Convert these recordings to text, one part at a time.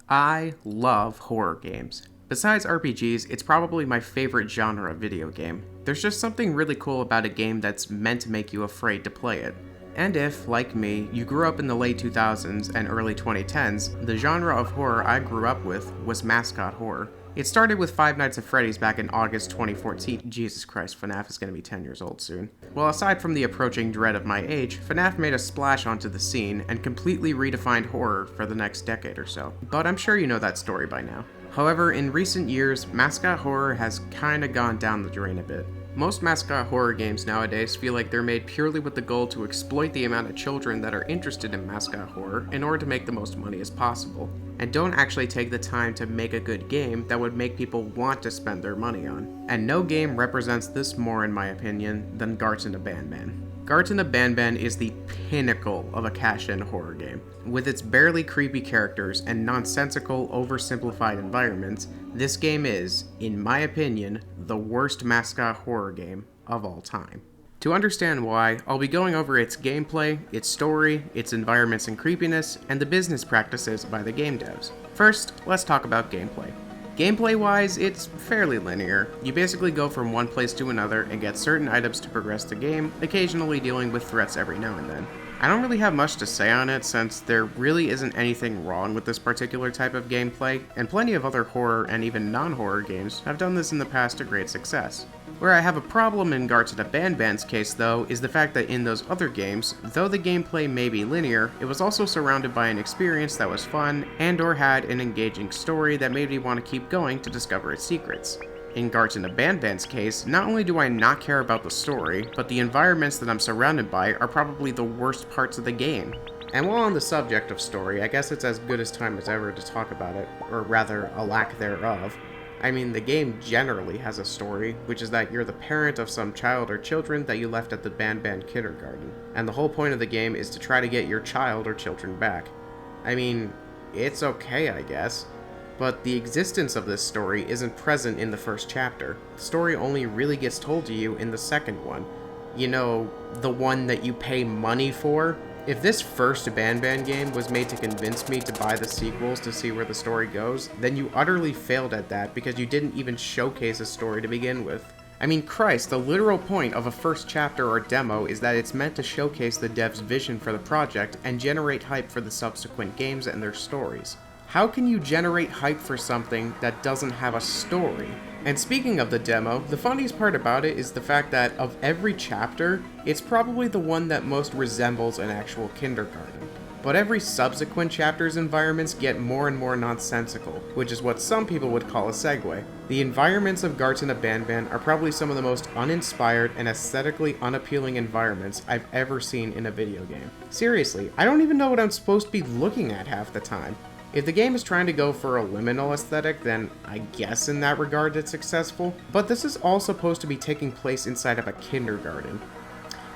I love horror games. Besides RPGs, it's probably my favorite genre of video game. There's just something really cool about a game that's meant to make you afraid to play it. And if, like me, you grew up in the late 2000s and early 2010s, the genre of horror I grew up with was Mascot Horror. It started with Five Nights at Freddy's back in August 2014. Jesus Christ, FNAF is going to be 10 years old soon. Well, aside from the approaching dread of my age, FNAF made a splash onto the scene and completely redefined horror for the next decade or so. But I'm sure you know that story by now. However, in recent years, Mascot Horror has kinda gone down the drain a bit. Most Mascot Horror games nowadays feel like they're made purely with the goal to exploit the amount of children that are interested in Mascot Horror in order to make the most money as possible, and don't actually take the time to make a good game that would make people want to spend their money on. And no game represents this more, in my opinion, than Garten of BanBan. Garten of BanBan is the pinnacle of a cash-in horror game. With its barely creepy characters and nonsensical, oversimplified environments, this game is, in my opinion, the worst Mascot horror game of all time. To understand why, I'll be going over its gameplay, its story, its environments and creepiness, and the business practices by the game devs. First, let's talk about gameplay. Gameplay-wise, it's fairly linear. You basically go from one place to another and get certain items to progress the game, occasionally dealing with threats every now and then. I don't really have much to say on it since there really isn't anything wrong with this particular type of gameplay, and plenty of other horror and even non-horror games have done this in the past to great success. Where I have a problem in Garten of BanBan's case though is the fact that in those other games, though the gameplay may be linear, it was also surrounded by an experience that was fun and or had an engaging story that made me want to keep going to discover its secrets. In Garten of BanBan's case, not only do I not care about the story, but the environments that I'm surrounded by are probably the worst parts of the game. And while on the subject of story, I guess it's as good as time as ever to talk about it, or rather, a lack thereof. I mean, the game generally has a story, which is that you're the parent of some child or children that you left at the BanBan kindergarten, and the whole point of the game is to try to get your child or children back. I mean, it's okay, I guess. But the existence of this story isn't present in the first chapter. The story only really gets told to you in the second one. You know, the one that you pay money for? If this first BanBan game was made to convince me to buy the sequels to see where the story goes, then you utterly failed at that because you didn't even showcase a story to begin with. I mean, Christ, the literal point of a first chapter or demo is that it's meant to showcase the dev's vision for the project and generate hype for the subsequent games and their stories. How can you generate hype for something that doesn't have a story? And speaking of the demo, the funniest part about it is the fact that of every chapter, it's probably the one that most resembles an actual kindergarten. But every subsequent chapter's environments get more and more nonsensical, which is what some people would call a segue. The environments of Garten of BanBan are probably some of the most uninspired and aesthetically unappealing environments I've ever seen in a video game. Seriously, I don't even know what I'm supposed to be looking at half the time. If the game is trying to go for a liminal aesthetic, then I guess in that regard it's successful, but this is all supposed to be taking place inside of a kindergarten.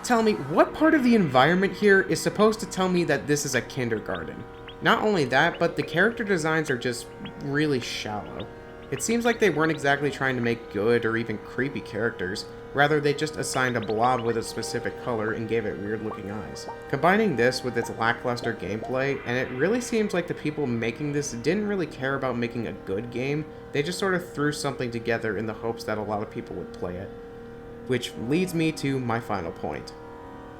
Tell me, what part of the environment here is supposed to tell me that this is a kindergarten? Not only that, but the character designs are just really shallow. It seems like they weren't exactly trying to make good or even creepy characters. Rather, they just assigned a blob with a specific color and gave it weird-looking eyes. Combining this with its lackluster gameplay, and it really seems like the people making this didn't really care about making a good game, they just sort of threw something together in the hopes that a lot of people would play it. Which leads me to my final point.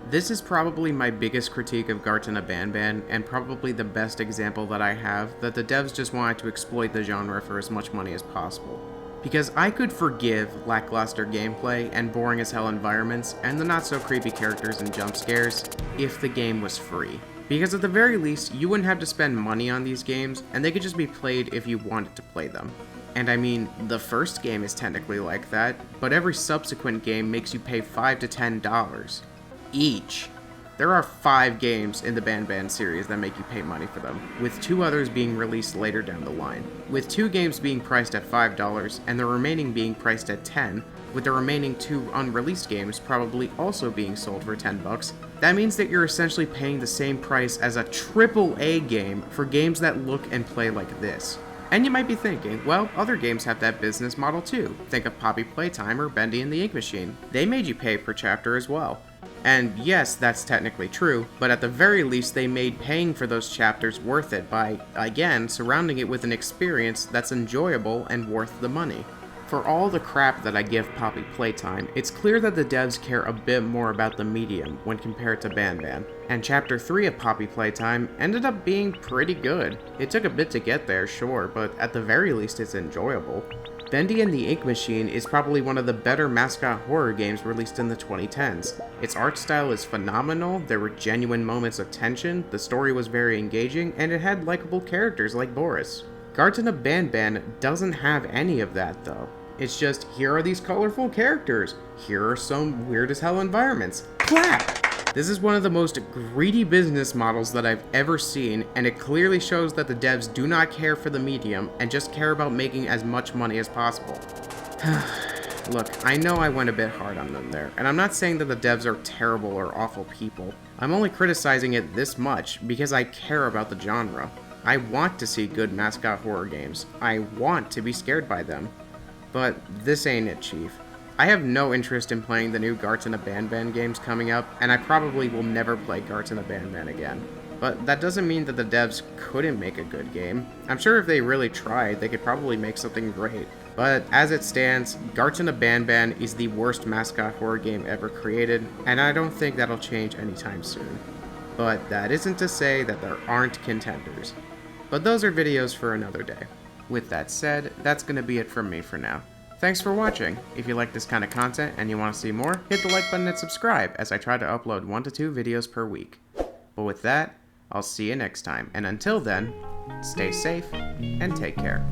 This is probably my biggest critique of Garten of BanBan, and probably the best example that I have that the devs just wanted to exploit the genre for as much money as possible. Because I could forgive lackluster gameplay and boring as hell environments and the not so creepy characters and jump scares if the game was free. Because at the very least, you wouldn't have to spend money on these games and they could just be played if you wanted to play them. And I mean, the first game is technically like that, but every subsequent game makes you pay $5 to $10 each. There are 5 games in the BanBan series that make you pay money for them, with 2 others being released later down the line. With 2 games being priced at $5 and the remaining being priced at $10, with the remaining 2 unreleased games probably also being sold for $10, that means that you're essentially paying the same price as a AAA game for games that look and play like this. And you might be thinking, well, other games have that business model too. Think of Poppy Playtime or Bendy and the Ink Machine. They made you pay per chapter as well. And yes, that's technically true, but at the very least they made paying for those chapters worth it by, again, surrounding it with an experience that's enjoyable and worth the money. For all the crap that I give Poppy Playtime, it's clear that the devs care a bit more about the medium when compared to BanBan, and Chapter 3 of Poppy Playtime ended up being pretty good. It took a bit to get there, sure, but at the very least it's enjoyable. Bendy and the Ink Machine is probably one of the better Mascot Horror games released in the 2010s. Its art style is phenomenal, there were genuine moments of tension, the story was very engaging, and it had likable characters like Boris. Garten of BanBan doesn't have any of that though. It's just, here are these colorful characters, here are some weird as hell environments. Clap! This is one of the most greedy business models that I've ever seen, and it clearly shows that the devs do not care for the medium and just care about making as much money as possible. Look, I know I went a bit hard on them there, and I'm not saying that the devs are terrible or awful people. I'm only criticizing it this much because I care about the genre. I want to see good Mascot Horror games. I want to be scared by them. But this ain't it, Chief. I have no interest in playing the new Garten of BanBan games coming up, and I probably will never play Garten of BanBan again. But that doesn't mean that the devs couldn't make a good game. I'm sure if they really tried, they could probably make something great. But as it stands, Garten of BanBan is the worst Mascot Horror game ever created, and I don't think that'll change anytime soon. But that isn't to say that there aren't contenders. But those are videos for another day. With that said, that's going to be it from me for now. Thanks for watching. If you like this kind of content and you want to see more, hit the like button and subscribe as I try to upload 1 to 2 videos per week. But with that, I'll see you next time, and until then, stay safe and take care.